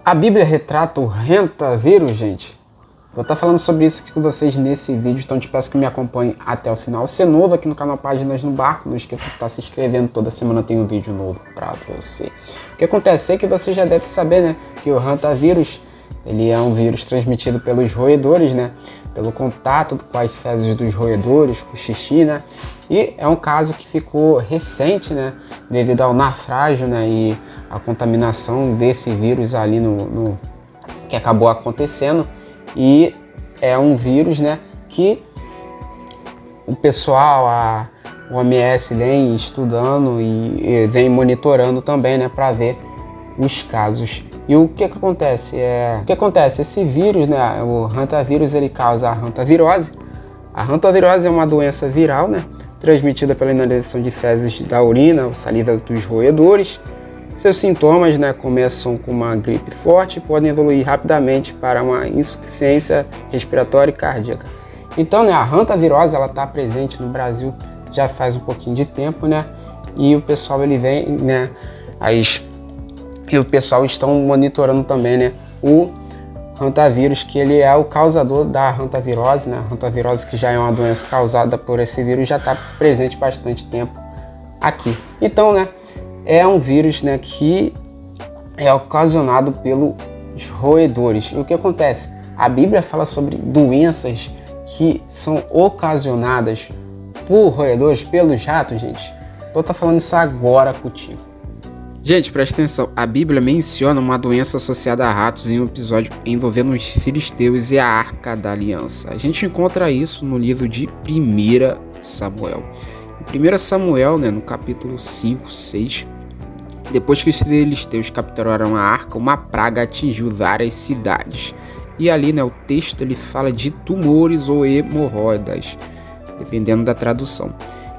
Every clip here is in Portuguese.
A Bíblia retrata o rentavírus, gente? Vou estar falando sobre isso aqui com vocês nesse vídeo, então te peço que me acompanhe até o final. Se é novo aqui no canal Páginas no Barco, não esqueça de estar se inscrevendo, toda semana tem um vídeo novo para você. O que acontece é que você já deve saber, né, que o rentavírus, ele é um vírus transmitido pelos roedores, né, pelo contato com as fezes dos roedores, com o xixi, né, e é um caso que ficou recente, né, devido ao naufrágio, né, e a contaminação desse vírus ali que acabou acontecendo. E é um vírus, né, que o pessoal, o OMS vem estudando e vem monitorando também, né, para ver os casos. E o que acontece? Esse vírus, né, o rentavírus, ele causa a rentavirose. A rentavirose é uma doença viral, né, transmitida pela inalação de fezes da urina ou saliva dos roedores. Seus sintomas, né, começam com uma gripe forte e podem evoluir rapidamente para uma insuficiência respiratória e cardíaca. Então, né, a rentavirose ela está presente no Brasil já faz um pouquinho de tempo, né? E o pessoal ele vem, né? E o pessoal estão monitorando também, né, o rentavírus, que ele é o causador da rentavirose, né? A rentavirose, que já é uma doença causada por esse vírus, já está presente bastante tempo aqui. Então, né, é um vírus, né, que é ocasionado pelos roedores. E o que acontece? A Bíblia fala sobre doenças que são ocasionadas por roedores, pelos ratos, gente. Eu tô falando isso agora contigo. Gente, presta atenção. A Bíblia menciona uma doença associada a ratos em um episódio envolvendo os filisteus e a Arca da Aliança. A gente encontra isso no livro de 1 Samuel. Em 1 Samuel, né, no capítulo 5, 6, depois que os filisteus capturaram a arca, uma praga atingiu várias cidades. E ali, né, o texto ele fala de tumores ou hemorroidas, dependendo da tradução.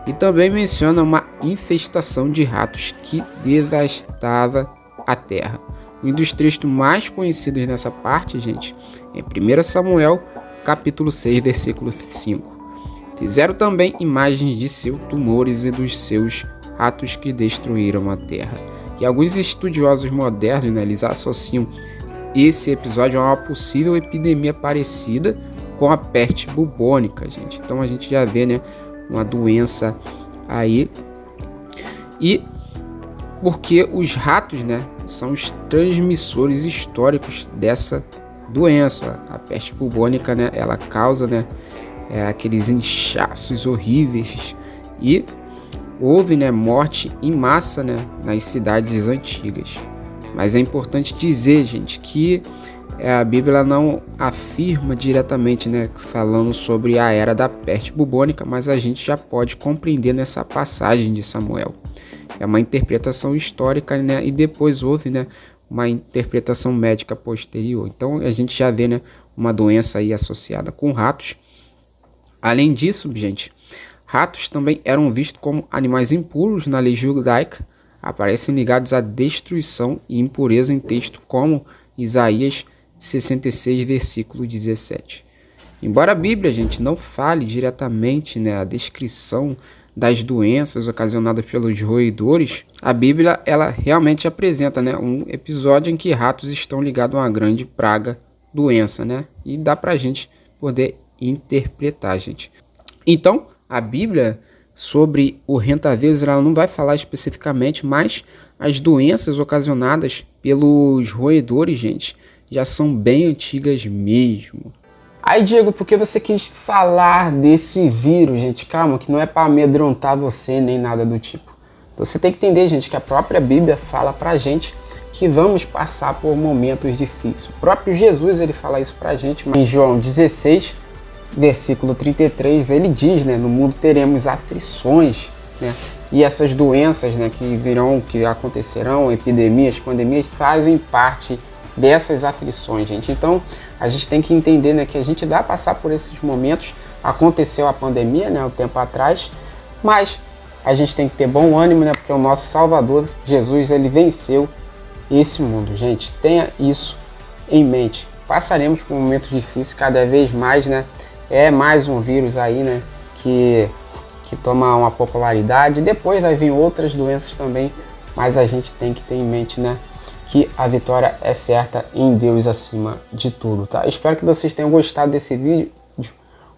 E também menciona uma infestação de ratos que devastava a terra. Um dos trechos mais conhecidos nessa parte, gente, é 1 Samuel, capítulo 6, versículo 5. Fizeram também imagens de seus tumores e dos seus ratos que destruíram a terra. E alguns estudiosos modernos, né, eles associam esse episódio a uma possível epidemia parecida com a peste bubônica, gente. Então a gente já vê, né, uma doença aí. E porque os ratos, né, são os transmissores históricos dessa doença. A peste bubônica, né, ela causa, né, aqueles inchaços horríveis e houve, né, morte em massa, né, nas cidades antigas. Mas é importante dizer, gente, que a Bíblia não afirma diretamente, né, falando sobre a era da peste bubônica, mas a gente já pode compreender nessa passagem de Samuel. É uma interpretação histórica, né, e depois houve, né, uma interpretação médica posterior. Então a gente já vê, né, uma doença aí associada com ratos. Além disso, gente, ratos também eram vistos como animais impuros na lei judaica, aparecem ligados à destruição e impureza em texto como Isaías 66, versículo 17. Embora a Bíblia, gente, não fale diretamente, né, a descrição das doenças ocasionadas pelos roedores, a Bíblia ela realmente apresenta, né, um episódio em que ratos estão ligados a uma grande praga, doença, né, e dá pra gente poder interpretar, gente. Então, a Bíblia sobre o rentavírus ela não vai falar especificamente, mas as doenças ocasionadas pelos roedores, gente, já são bem antigas mesmo. Aí, Diego, por que você quis falar desse vírus, gente? Calma, que não é para amedrontar você nem nada do tipo. Você tem que entender, gente, que a própria Bíblia fala pra gente que vamos passar por momentos difíceis. O próprio Jesus, ele fala isso pra gente, mas em João 16, versículo 33, ele diz, né, no mundo teremos aflições, né, e essas doenças, né, que acontecerão, epidemias, pandemias, fazem parte dessas aflições, gente. Então, a gente tem que entender, né, que a gente vai passar por esses momentos. Aconteceu a pandemia, né, um tempo atrás, mas a gente tem que ter bom ânimo, né, porque o nosso Salvador, Jesus, ele venceu esse mundo, gente. Tenha isso em mente. Passaremos por momentos difíceis cada vez mais, né? É mais um vírus aí, né, que toma uma popularidade. Depois vai vir outras doenças também, mas a gente tem que ter em mente, né, que a vitória é certa em Deus acima de tudo, tá? Espero que vocês tenham gostado desse vídeo.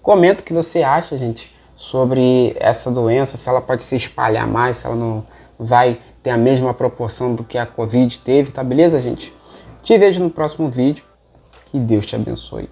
Comenta o que você acha, gente, sobre essa doença, se ela pode se espalhar mais, se ela não vai ter a mesma proporção do que a Covid teve, tá beleza, gente? Te vejo no próximo vídeo. Que Deus te abençoe.